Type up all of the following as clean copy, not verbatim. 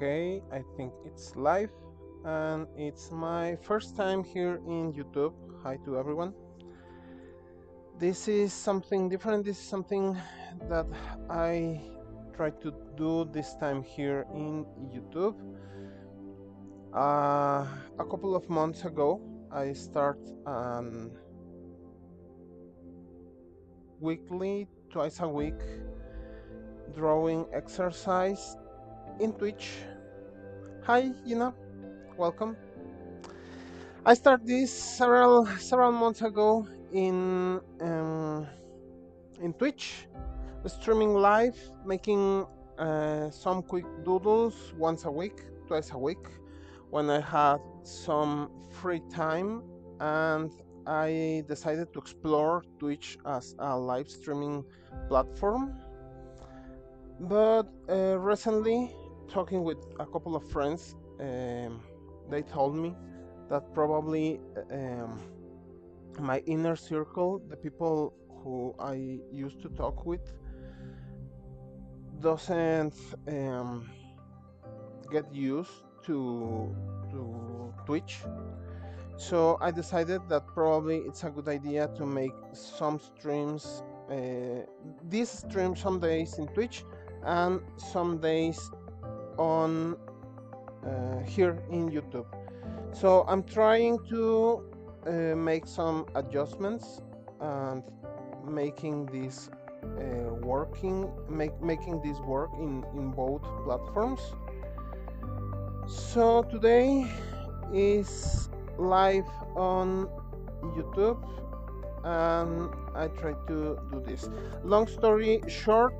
Okay, I think it's live and it's my first time here in YouTube. Hi to everyone. This is something different. This is something that I try to do this time here in YouTube. A couple of months ago, I start weekly, twice a week, drawing exercise in Twitch. Hi, welcome. I started this several months ago in Twitch, streaming live, making some quick doodles once a week, twice a week, when I had some free time, and I decided to explore Twitch as a live streaming platform. But recently, talking with a couple of friends, they told me that probably my inner circle, the people who I used to talk with, doesn't get used to Twitch. So I decided that probably it's a good idea to make some streams, these streams some days in Twitch and some days on here in YouTube. So I'm trying to make some adjustments and making this making this work in both platforms. So today is live on YouTube and I try to do this. Long story short,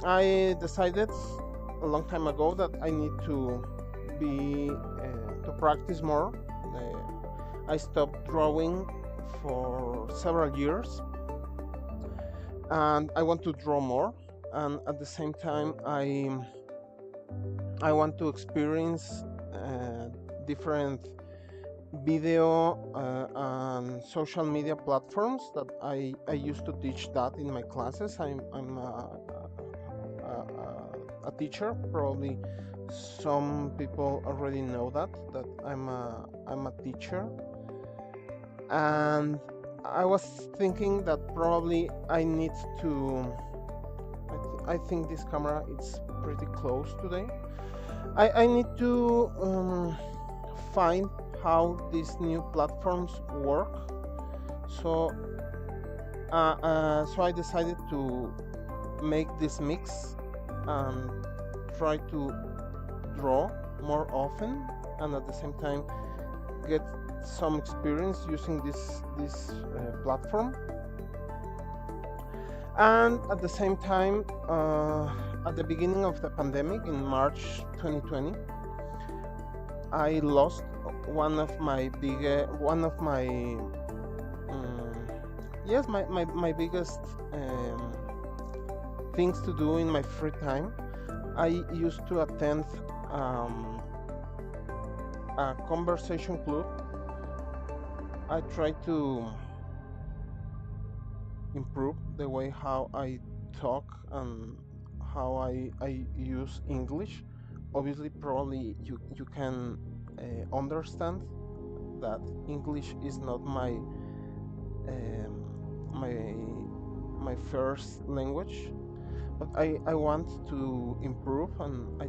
I decided a long time ago that I need to practice more. I stopped drawing for several years and I want to draw more, and at the same time I want to experience different video and social media platforms that I used to teach that in my classes. I'm a teacher. Probably some people already know that I'm a teacher, and I was thinking that probably I need to. I think this camera is pretty close today. I need to find how these new platforms work. So I decided to make this mix and try to draw more often, and at the same time get some experience using this platform. And at the same time, at the beginning of the pandemic in March 2020, I lost one of my my biggest things to do in my free time. I used to attend a conversation club. I try to improve the way how I talk and how I use English. Obviously, probably you can understand that English is not my my first language, but I want to improve, and I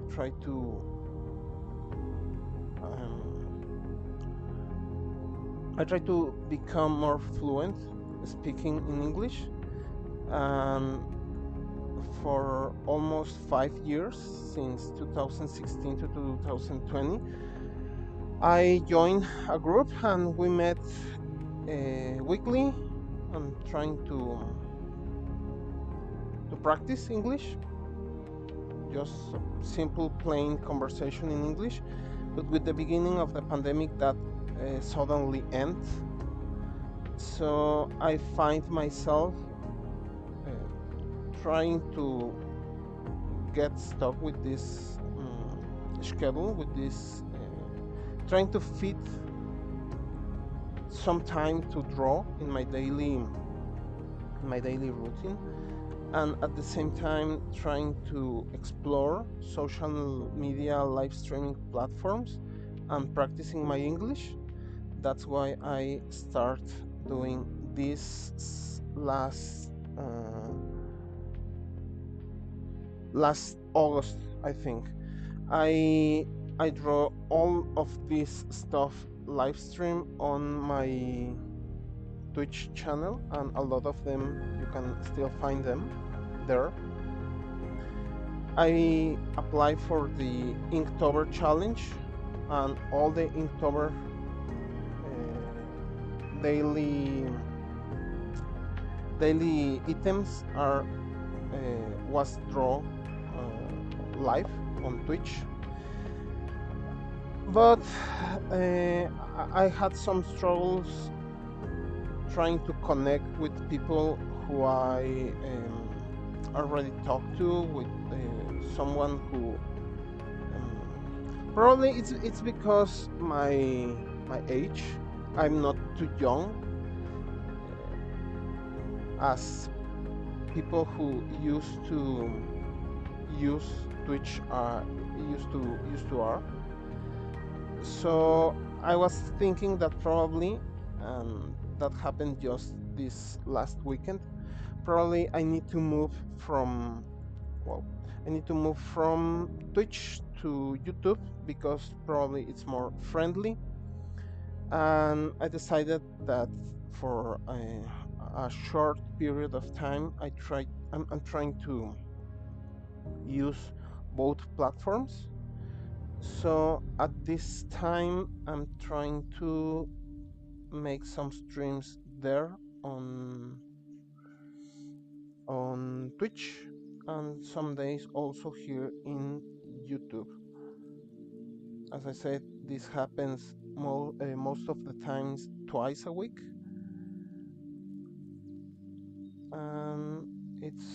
try to become more fluent speaking in English. And for almost 5 years, since 2016 to 2020, I joined a group and we met weekly and trying to practice English, just simple plain conversation in English. But with the beginning of the pandemic, that suddenly ends. So I find myself trying to get stuck with this schedule, with this trying to fit some time to draw in my daily routine. and at the same time trying to explore social media live streaming platforms and practicing my English. That's why I start doing this last August, I think. I I draw all of this stuff live stream on my Twitch channel, and a lot of them you can still find them there. I apply for the Inktober challenge, and all the Inktober daily items are was draw live on Twitch. But I had some struggles trying to connect with people who I already talked to, with someone who probably it's because my age. I'm not too young as people who used to use Twitch used to are. So I was thinking that probably, that happened just this last weekend. Probably I need to move from, well, I need to move from Twitch to YouTube because probably it's more friendly. And I decided that for a short period of time, I'm trying to use both platforms. So at this time, I'm trying to make some streams there on Twitch, and some days also here in YouTube. As I said, this happens most of the times twice a week, and it's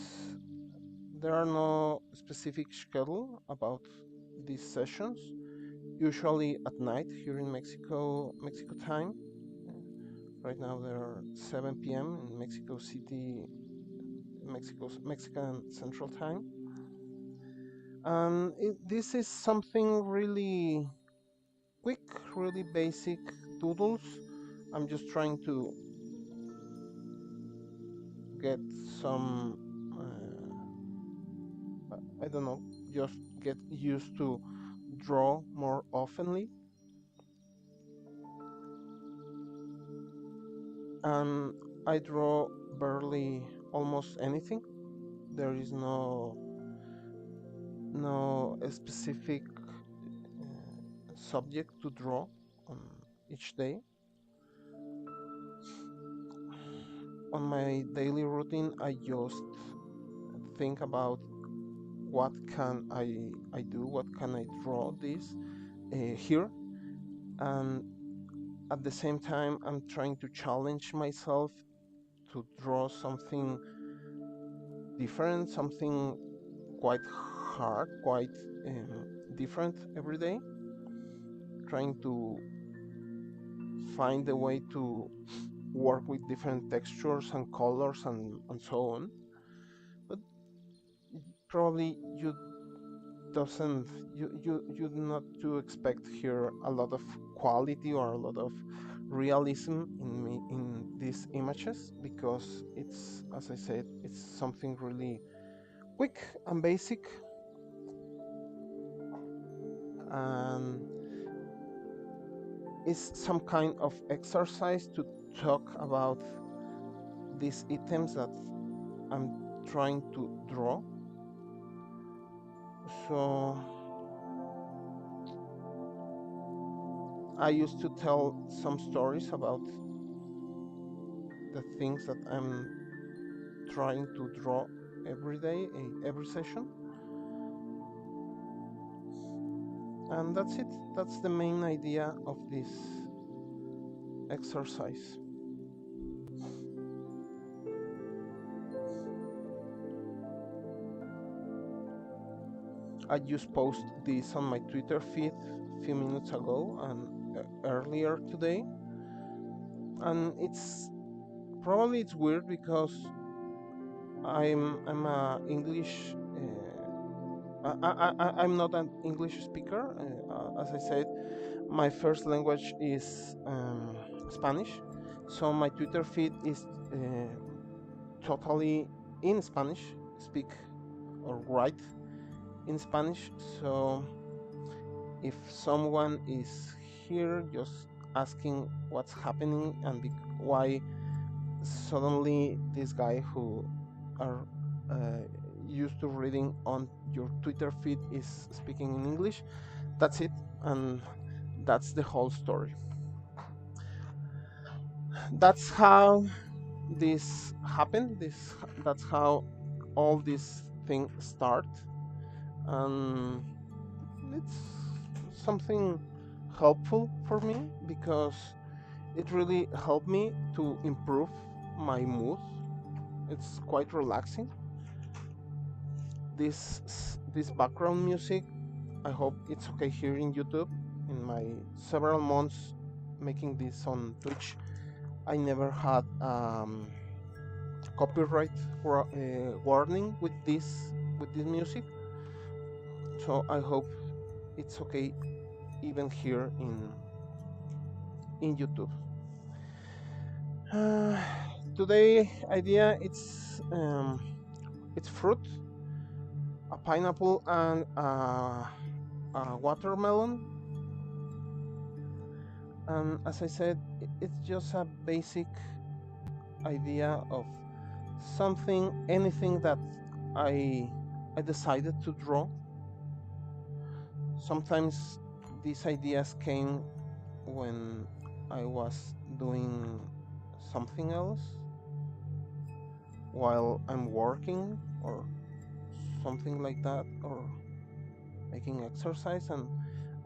there are no specific schedule about these sessions. Usually at night here in Mexico time. Right now there are 7 p.m. in Mexico City, Mexican Central Time. And this is something really quick, really basic doodles. I'm just trying to get some, I don't know, just get used to draw more oftenly. And I draw barely almost anything. There is no specific subject to draw on each day. On my daily routine, I just think about what can I do, what can I draw this here, and at the same time, I'm trying to challenge myself to draw something different, something quite hard, quite different every day, trying to find a way to work with different textures and colors and so on. But probably doesn't you not to expect here a lot of quality or a lot of realism in these images, because it's, as I said, it's something really quick and basic, and it's some kind of exercise to talk about these items that I'm trying to draw. So I used to tell some stories about the things that I'm trying to draw every day, every session. And that's it. That's the main idea of this exercise. I just posted this on my Twitter feed a few minutes ago and earlier today. And it's probably it's weird because I'm a English. I'm not an English speaker. As I said, my first language is Spanish, so my Twitter feed is totally in Spanish. Speak or write in Spanish. So if someone is here just asking what's happening and why suddenly this guy who are uh, used to reading on your Twitter feed is speaking in English, that's it, and that's the whole story. That's how this happened. That's how all this thing start, and it's something helpful for me because it really helped me to improve my mood. It's quite relaxing. This background music, I hope it's okay here in YouTube. In my several months making this on Twitch, I never had copyright warning with this music, so I hope it's okay even here in YouTube. Uh, Today idea it's fruit, a pineapple and a watermelon, and as I said, it's just a basic idea of something, anything that I I decided to draw. Sometimes these ideas came when I was doing something else while I'm working or something like that, or making exercise, and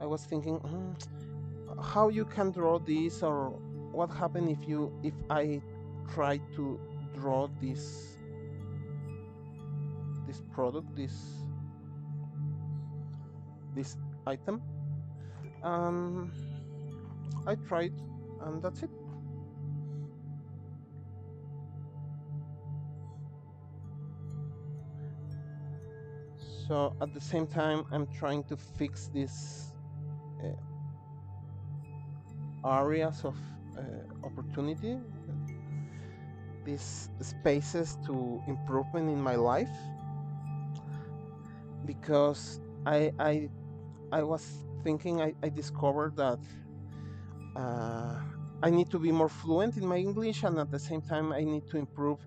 I was thinking, how you can draw this, or what happen if I try to draw this product, this item. um I tried, and that's it. So at the same time I'm trying to fix these uh, areas of opportunity, these spaces to improvement in my life, because I was thinking, I discovered that uh, I need to be more fluent in my English, and at the same time I need to improve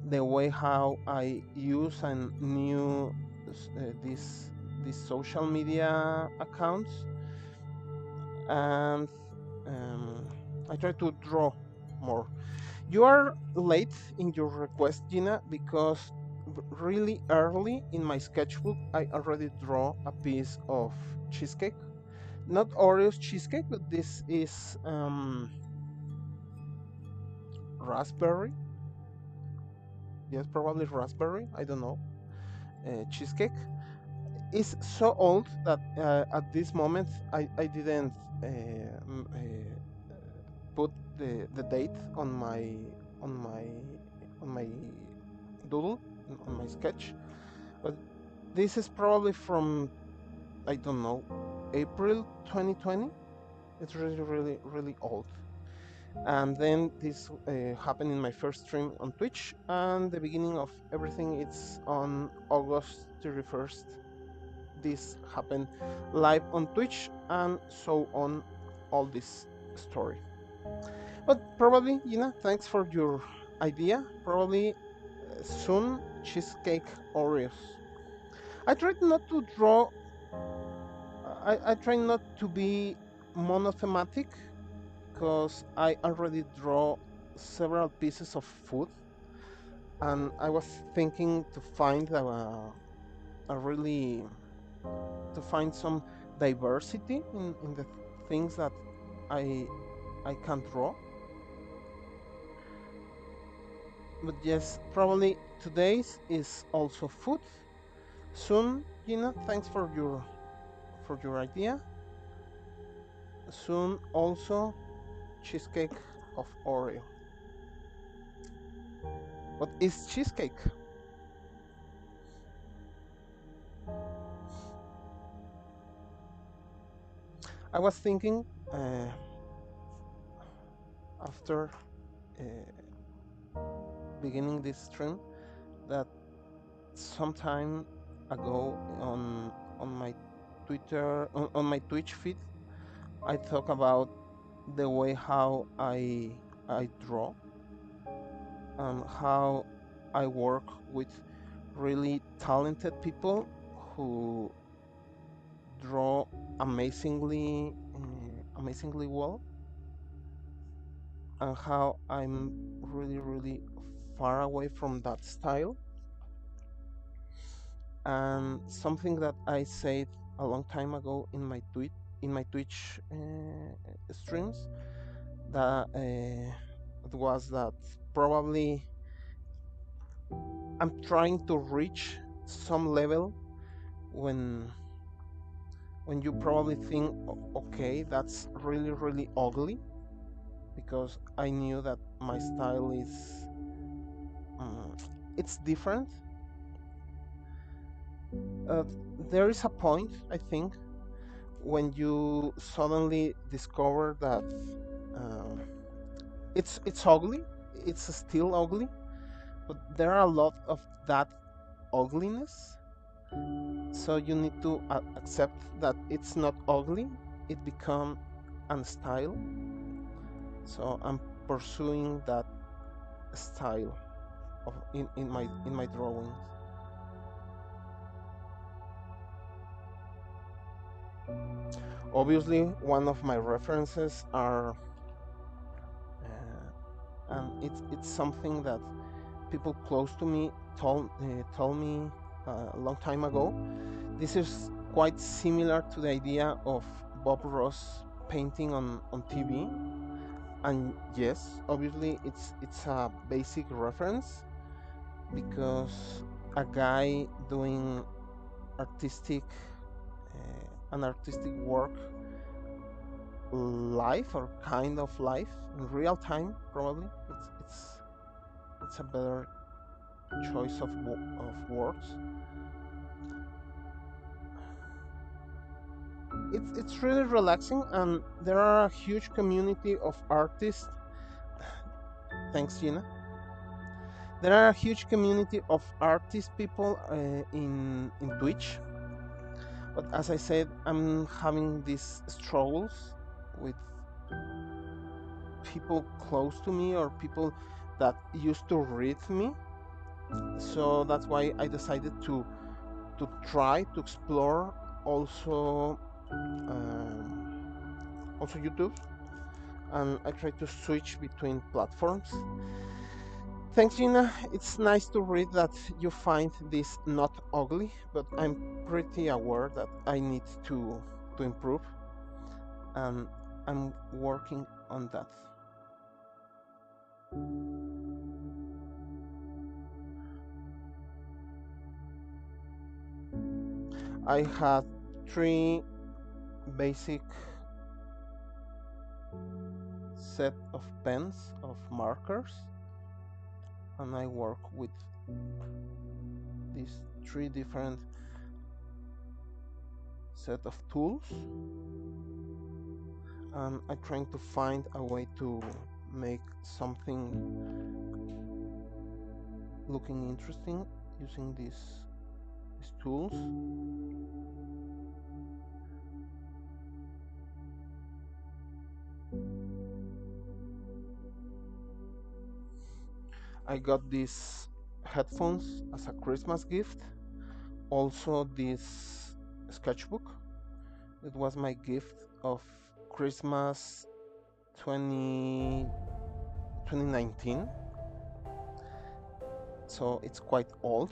the way how I use and new these social media accounts, and I try to draw more. You are late in your request, Gina, because really early in my sketchbook I already draw a piece of cheesecake. Not Oreo's cheesecake, but this is raspberry. Yes, probably raspberry. I don't know. Cheesecake is so old that at this moment I didn't put the date on my on my doodle, on my sketch. But this is probably from, I don't know, April 2020. It's really really old. And then this happened in my first stream on Twitch, and the beginning of everything it's on August 31st. This happened live on Twitch, and so on, all this story. But probably, thanks for your idea. Probably soon cheesecake Oreos. I tried not to draw. I try not to be monothematic because I already draw several pieces of food, and I was thinking to find a really to find some diversity in the things that I I can draw. But yes, probably today's is also food. Soon, Gina, thanks for your idea. Soon also cheesecake of Oreo. What is cheesecake? I was thinking after uh, beginning this stream that some time ago on my Twitter on my Twitch feed I talk about the way how I draw and how I work with really talented people who draw amazingly well, and how I'm really far away from that style. And something that I said a long time ago in my Twitch streams, that it was that probably I'm trying to reach some level when you probably think, okay, that's really ugly, because I knew that my style is um, it's different. uh, there is a point, I think, when you suddenly discover that um, it's ugly, it's still ugly, but there are a lot of that ugliness, so you need to accept that it's not ugly, it become an style. So I'm pursuing that style of in my drawings. Obviously, one of my references are and it's something that people close to me told me a long time ago. This is quite similar to the idea of Bob Ross painting on TV, and yes, obviously it's a basic reference, because a guy doing artistic an artistic work live, or kind of live in real time, probably it's a better choice of words. It's really relaxing, and there are a huge community of artists. Thanks, Gina. There are a huge community of artist people in Twitch, but as I said, I'm having these struggles with people close to me, or people that used to read me. So that's why I decided to try to explore also also YouTube, and I try to switch between platforms. Thanks, Gina. It's nice to read that you find this not ugly, but I'm pretty aware that I need to improve, and I'm working on that. I had 3 basic set of pens, of markers, and I work with these 3 different set of tools, and I'm trying to find a way to make something looking interesting using these tools. I got these headphones as a Christmas gift. Also this sketchbook. It was my gift of Christmas 2019. So it's quite old.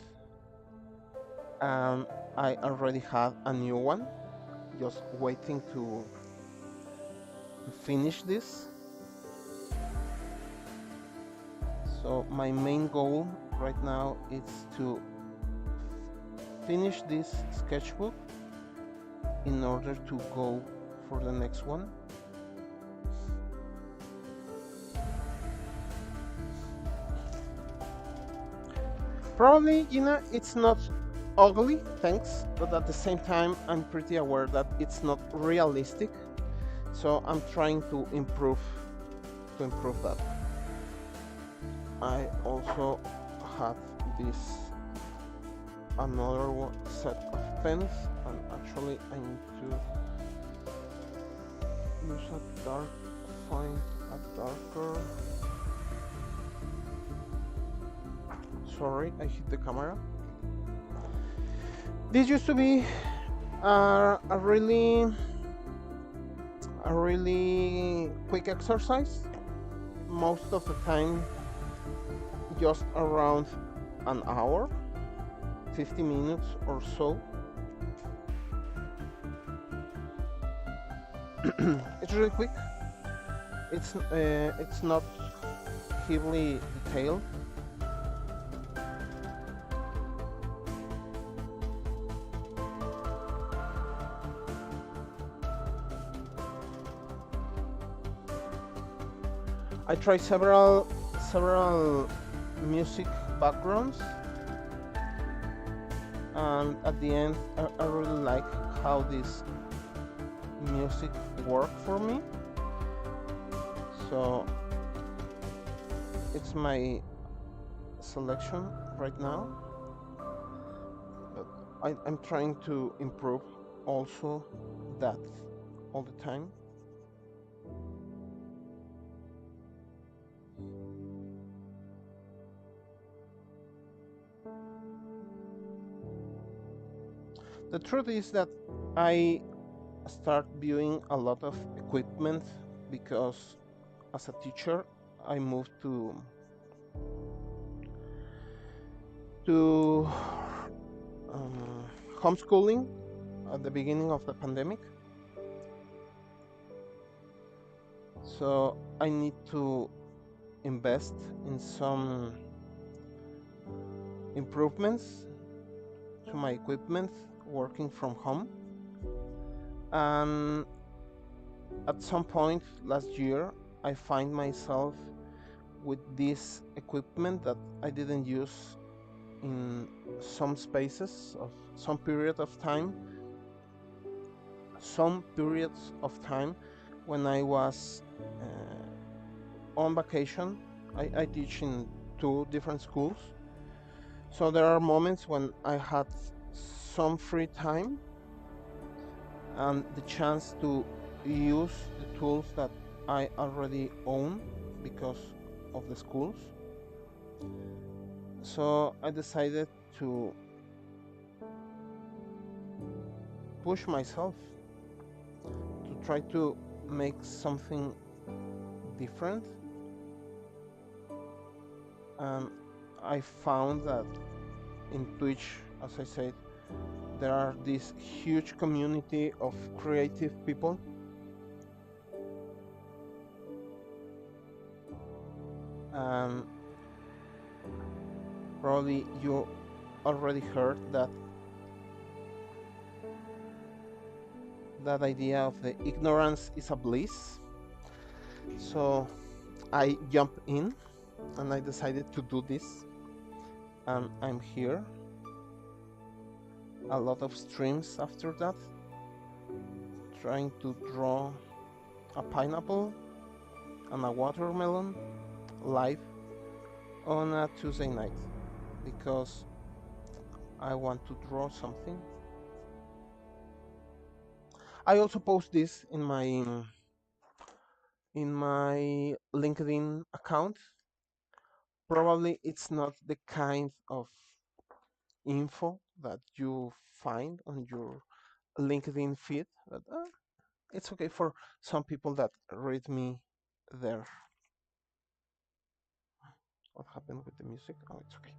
And I already had a new one, just waiting to finish this. So my main goal right now is to finish this sketchbook in order to go for the next one. Probably, it's not ugly, thanks, but at the same time, I'm pretty aware that it's not realistic, So I'm trying to improve that. I also have this another set of pens, and actually I need to use find a darker. Sorry, I hit the camera. This used to be a really quick exercise. Most of the time, just around an hour, 50 minutes or so. It's really quick. It's not heavily detailed. I tried several music backgrounds, and at the end I really like how this music worked for me. So it's my selection right now, but I'm trying to improve also that all the time. The truth is that I start viewing a lot of equipment because as a teacher I moved to homeschooling at the beginning of the pandemic. So I need to invest in some improvements to my equipment working from home. And at some point last year, I find myself with this equipment that I didn't use in some spaces of some periods of time when I was on vacation. I teach in 2 different schools, so there are moments when I had some free time and the chance to use the tools that I already own because of the schools. So I decided to push myself to try to make something different. And I found that in Twitch, as I said, there are this huge community of creative people. Probably you already heard that idea of the ignorance is a bliss. So I jumped in and I decided to do this, and I'm here. A lot of streams after that, trying to draw a pineapple and a watermelon live on a Tuesday night because I want to draw something. I also post this in my LinkedIn account. Probably it's not the kind of info that you find on your LinkedIn feed, but it's okay for some people that read me there. What happened with the music? Oh, it's okay.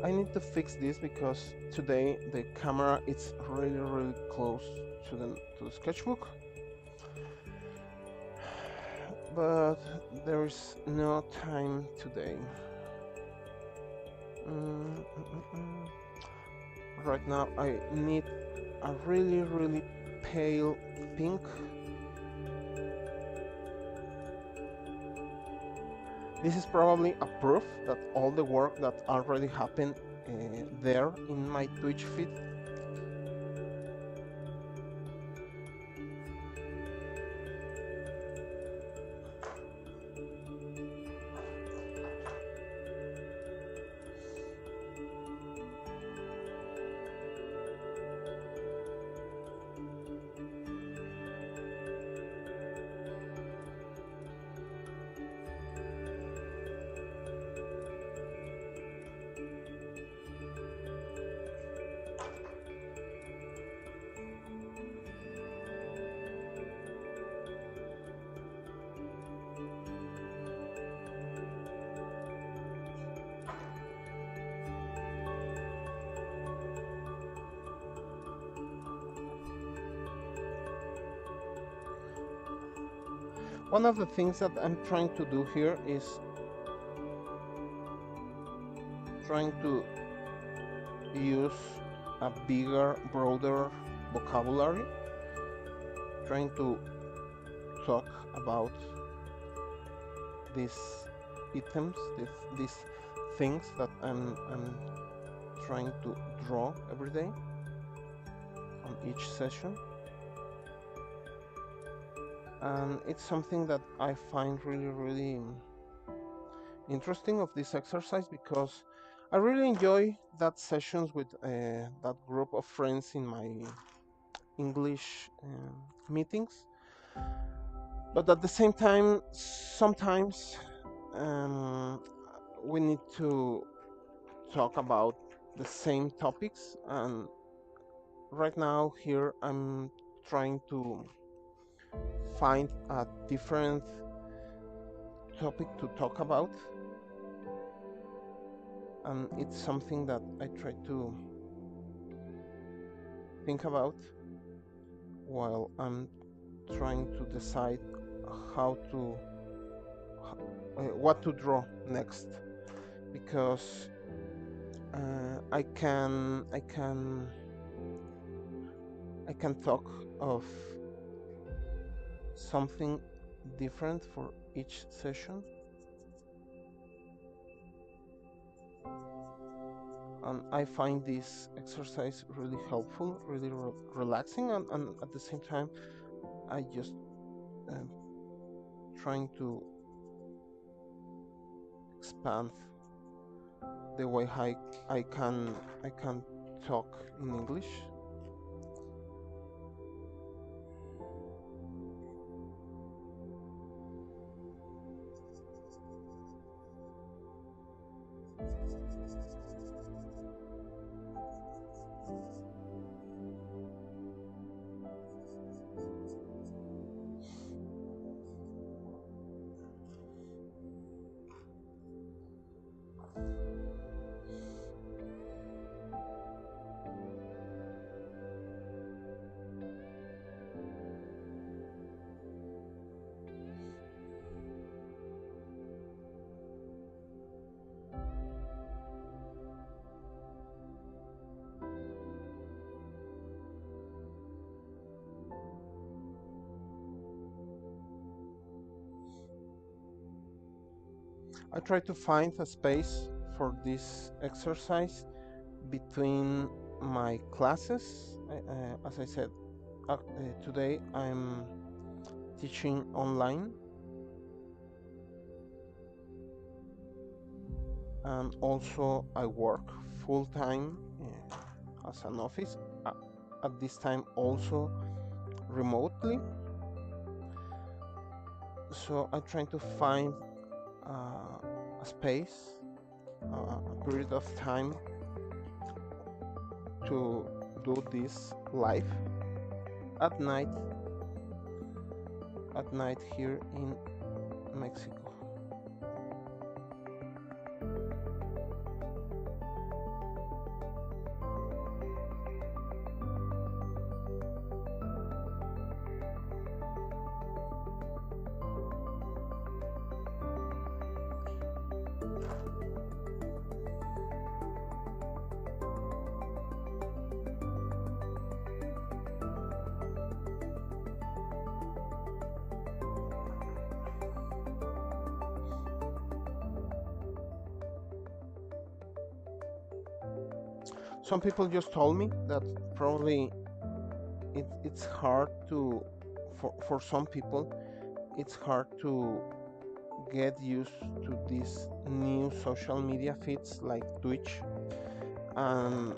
I need to fix this because today the camera is really close to the sketchbook, but there is no time today. right now I need a really pale pink. This is probably a proof that all the work that already happened there in my Twitch feed. One of the things that I'm trying to do here is trying to use a bigger, broader vocabulary, trying to talk about these items, these things that I'm trying to draw every day on each session. And it's something that I find really interesting of this exercise, because I really enjoy that sessions with that group of friends in my English meetings. But at the same time, sometimes we need to talk about the same topics, and right now here I'm trying to find a different topic to talk about, and it's something that I try to think about while I'm trying to decide how to what to draw next, because I can talk of something different for each session, and I find this exercise really helpful, really relaxing, and at the same time I just trying to expand the way I can talk in English. I try to find a space for this exercise between my classes. As I said, today I'm teaching online, and also I work full-time as an office, at this time also remotely. So I'm trying to find a space, a period of time to do this live at night here in Mexico. some people just told me that probably it's hard to, for some people, it's hard to get used to these new social media feeds like Twitch. And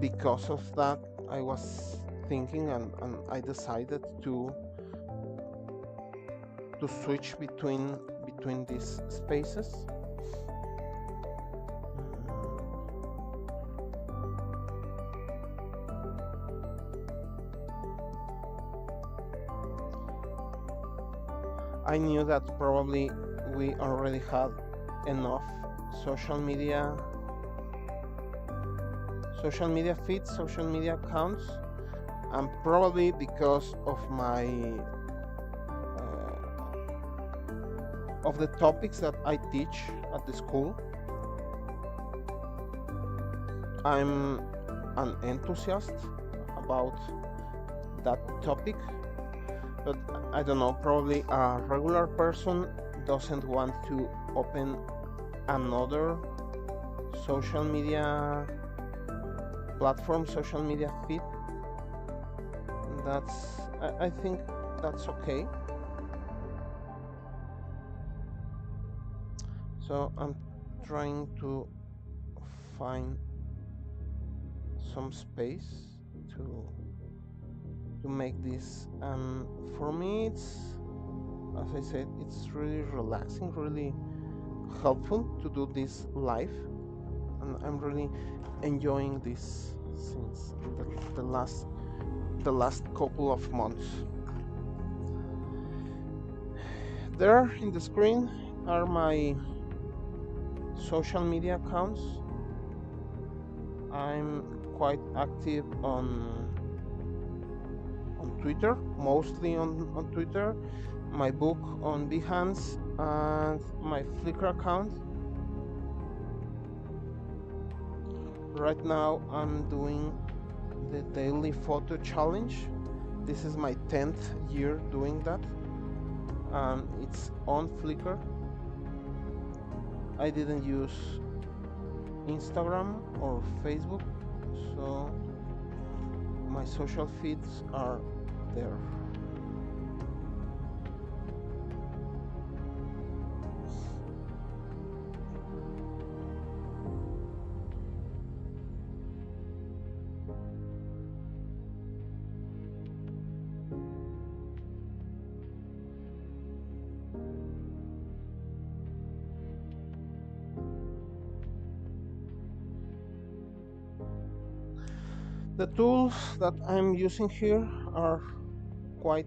because of that, I was thinking, and I decided to switch between these spaces. I knew that probably we already had enough social media feeds, social media accounts, and probably because of my of the topics that I teach at the school. I'm an enthusiast about that topic, but I don't know, probably a regular person doesn't want to open another social media platform, social media feed. I think that's okay. So I'm trying to find some space to make this, and for me it's, as I said, it's really relaxing, really helpful to do this live, and I'm really enjoying this since the last couple of months. There in the screen are my social media accounts. I'm quite active on Twitter, mostly on Twitter, my book on Behance, and my Flickr account. Right now I'm doing the daily photo challenge. This is my 10th year doing that, and it's on Flickr. I didn't use Instagram or Facebook, so my social feeds are there. The tools that I'm using here are quite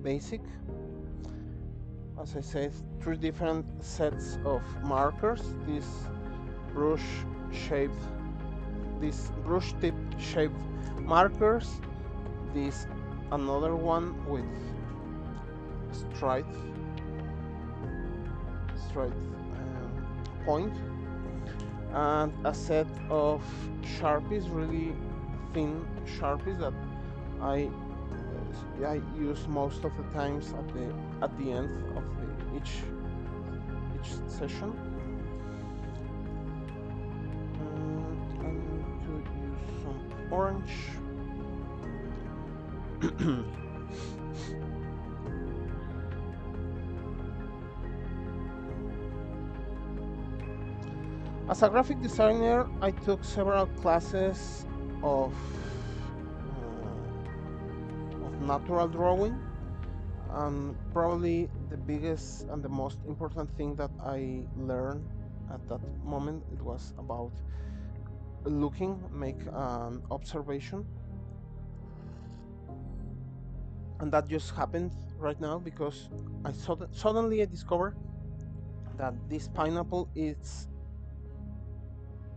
basic. As I said, 3 different sets of markers. Brush shaped, these brush tip shaped markers. This another one with straight point, and a set of sharpies, really thin sharpies that I use most of the times at the end of each session. And I need to use some orange. As a graphic designer, I took several classes of natural drawing, and probably the biggest and the most important thing that I learned at that moment, it was about make an observation. And that just happened right now because suddenly I discovered that this pineapple is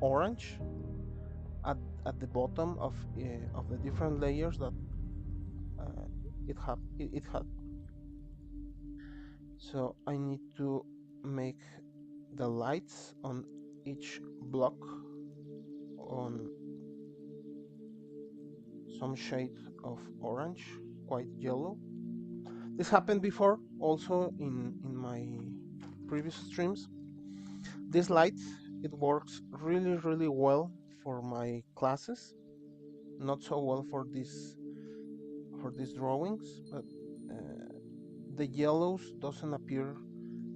orange at the bottom of the different layers that it had. So I need to make the lights on each block on some shade of orange, quite yellow. This happened before also in my previous streams. This light, it works really well for my classes. Not so well for these drawings, but the yellows doesn't appear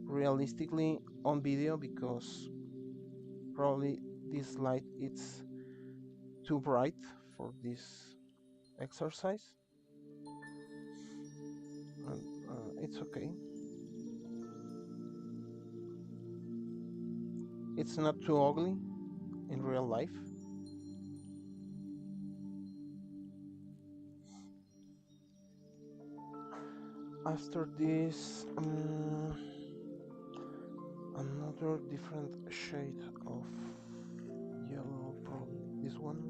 realistically on video because probably this light it's too bright for this exercise, and it's okay. It's not too ugly in real life. After this, another different shade of yellow, probably this one.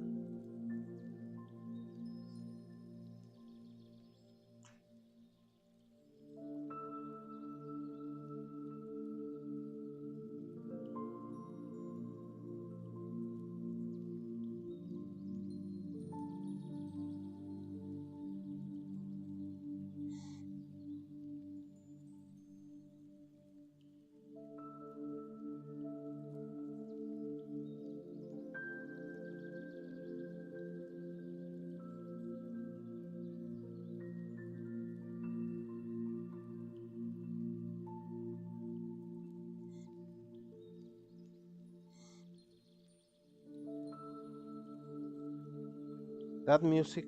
That music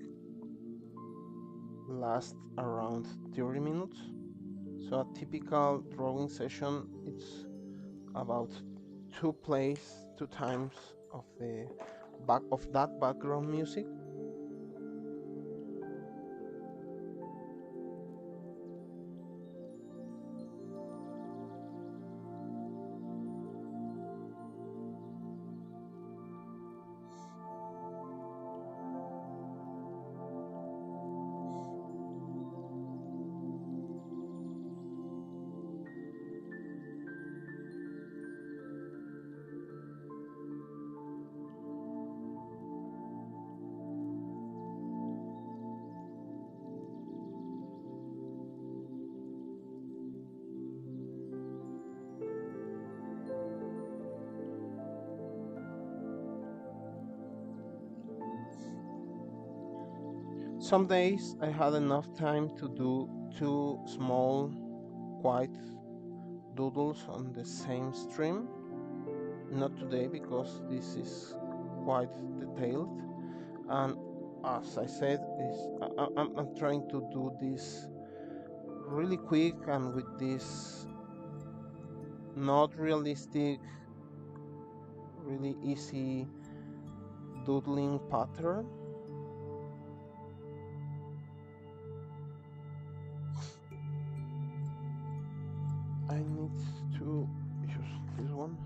lasts around 30 minutes. So a typical drawing session it's about two plays, two times of the back of that background music. Some days I had enough time to do two small, quiet doodles on the same stream. Not today because this is quite detailed. And as I said, I'm trying to do this really quick and with this not realistic, really easy doodling pattern. I need to use this one.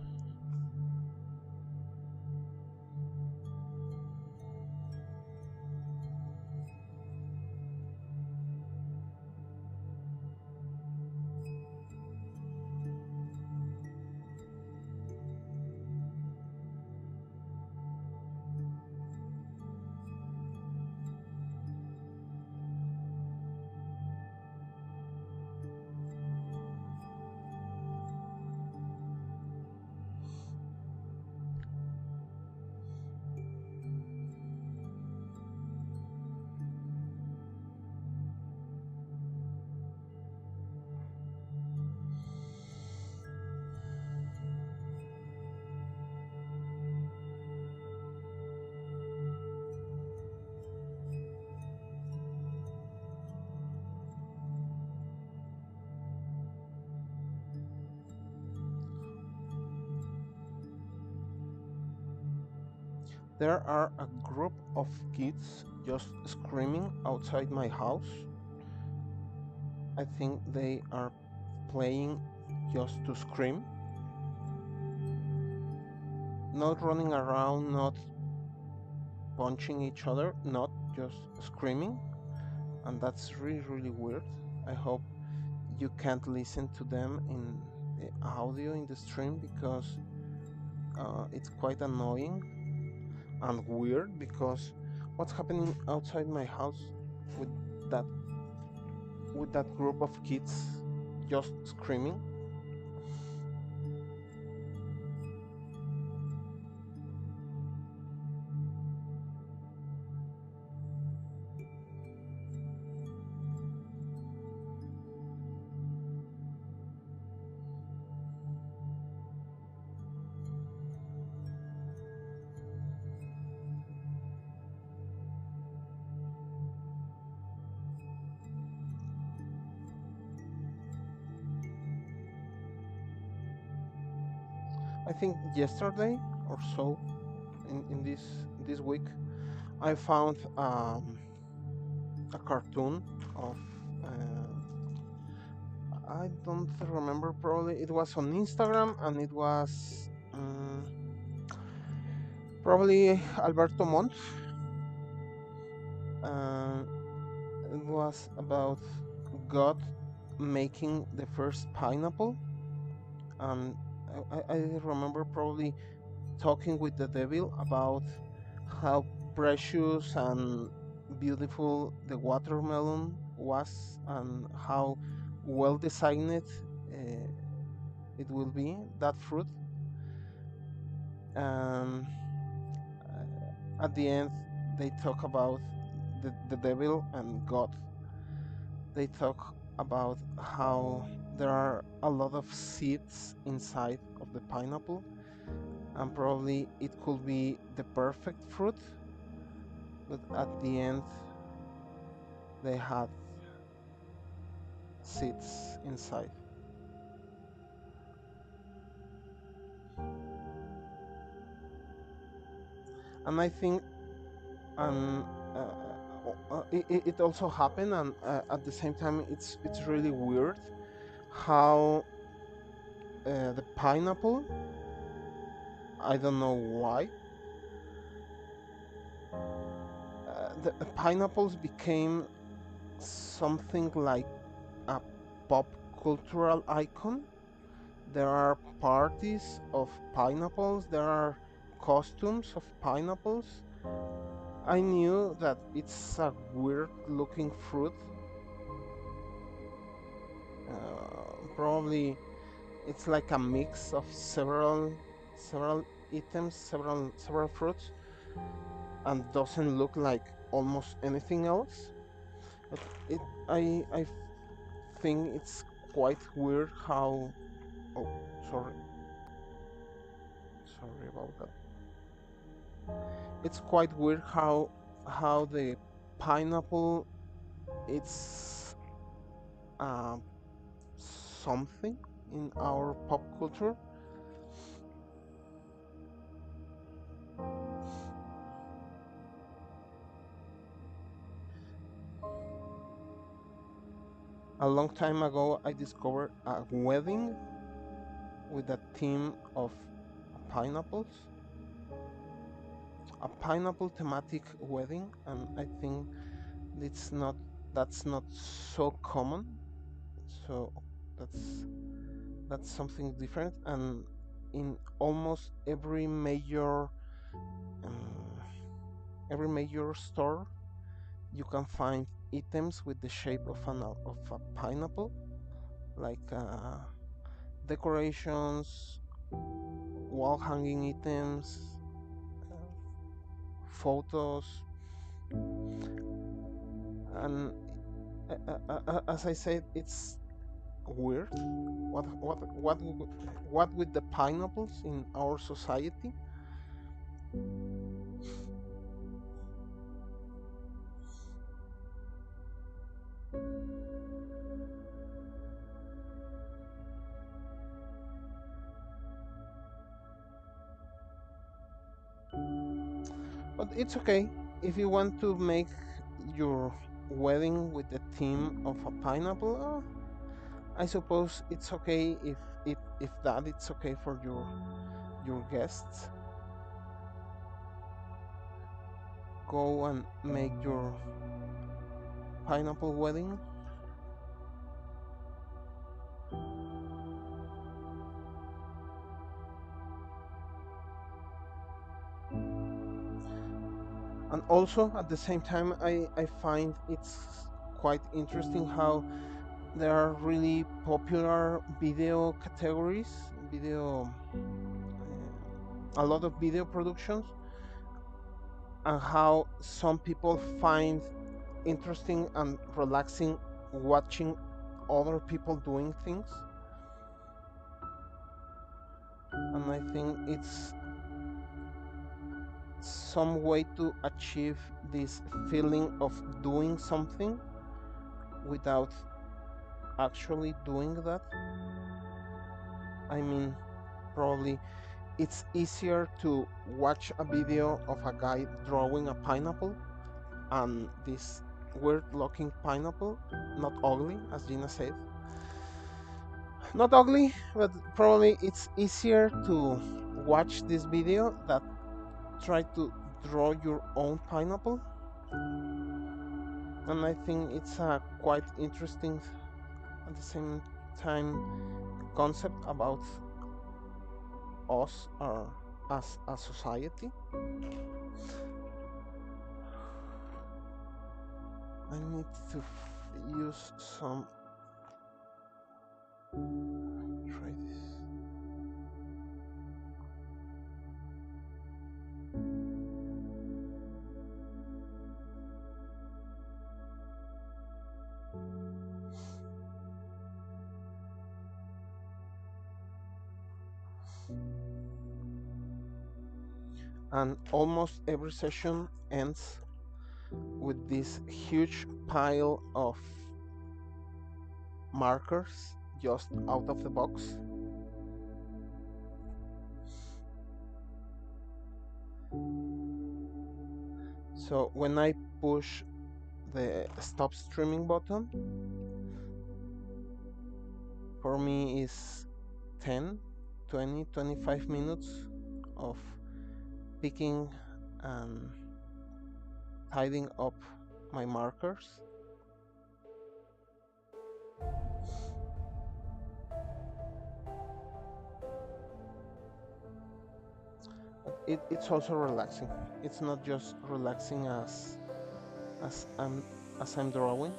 There are a group of kids just screaming outside my house. I think they are playing just to scream, not running around, not punching each other, not just screaming. And that's really, really weird. I hope you can't listen to them in the audio in the stream because it's quite annoying and weird because what's happening outside my house with that with that group of kids just screaming. I think yesterday or so, in this week, I found a cartoon of I don't remember, probably it was on Instagram, and it was probably Alberto Montt. uh, it was about God making the first pineapple, and I remember probably talking with the devil about how precious and beautiful the watermelon was, and how well designed it will be, that fruit. And at the end, they talk about the devil and God. They talk about how there are a lot of seeds inside of the pineapple, and probably it could be the perfect fruit, but at the end, they had seeds inside. And I think, and it also happened, and at the same time, it's really weird how the pineapple, I don't know why, the pineapples became something like a pop cultural icon. There are parties of pineapples, there are costumes of pineapples. I knew that it's a weird looking fruit. Probably it's like a mix of several items, several fruits, and doesn't look like almost anything else. But it, I think it's quite weird how. Oh, sorry, sorry about that. It's quite weird how the pineapple, it's uh, something in our pop culture. A long time ago, I discovered a wedding with a theme of pineapples, a pineapple thematic wedding, and I think it's not that's not so common. So that's that's something different, and in almost um, every major store, you can find items with the shape of a pineapple, like decorations, wall hanging items, uh, photos, and as I said, it's weird. What with the pineapples in our society? But it's okay if you want to make your wedding with the theme of a pineapple. I suppose it's okay if that it's okay for your guests. Go and make your pineapple wedding. And also at the same time, I find it's quite interesting how there are really popular video categories, video, a lot of video productions, and how some people find interesting and relaxing watching other people doing things. And I think it's some way to achieve this feeling of doing something without actually doing that. I mean, probably it's easier to watch a video of a guy drawing a pineapple and this weird looking pineapple, not ugly, as Gina said. Not ugly, but probably it's easier to watch this video that try to draw your own pineapple. And I think it's a quite interesting, at the same time, concept about us as a society. I need to use some. Try this. And almost every session ends with this huge pile of markers just out of the box. So when I push the stop streaming button, for me is 10, 20, 25 minutes of picking and tidying up my markers. It's also relaxing. It's not just relaxing as I'm drawing.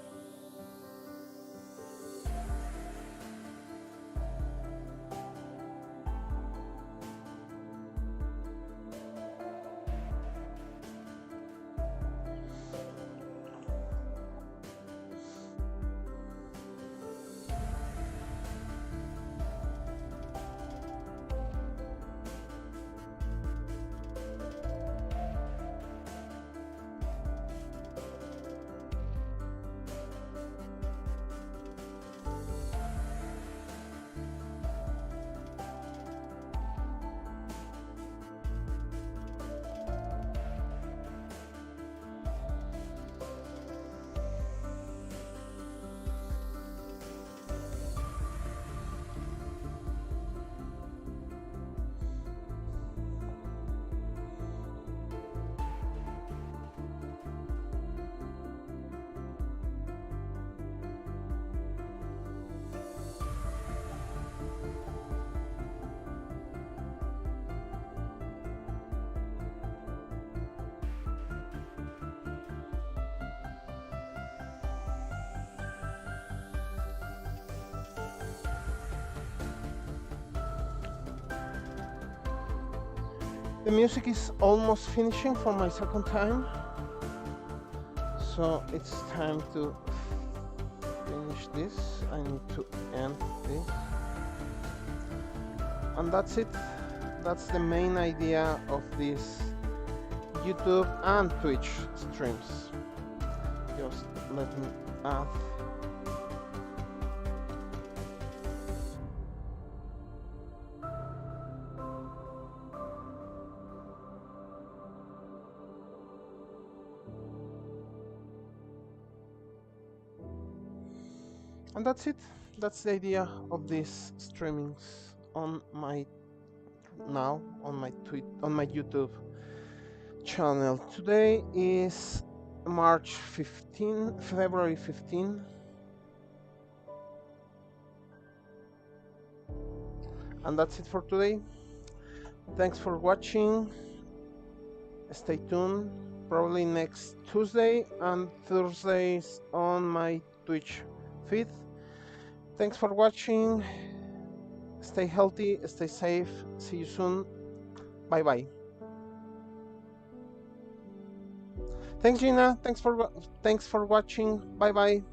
The music is almost finishing for my second time, so it's time to finish this. I need to end this, and that's it. That's the main idea of this YouTube and Twitch streams. Just let me add. And that's it. That's the idea of these streamings on my YouTube channel. Today is February 15. And that's it for today. Thanks for watching. Stay tuned. Probably next Tuesday and Thursdays on my Twitch feed. Thanks for watching. Stay healthy, stay safe. See you soon. Bye bye. Thanks, Gina. Thanks for watching. Bye bye.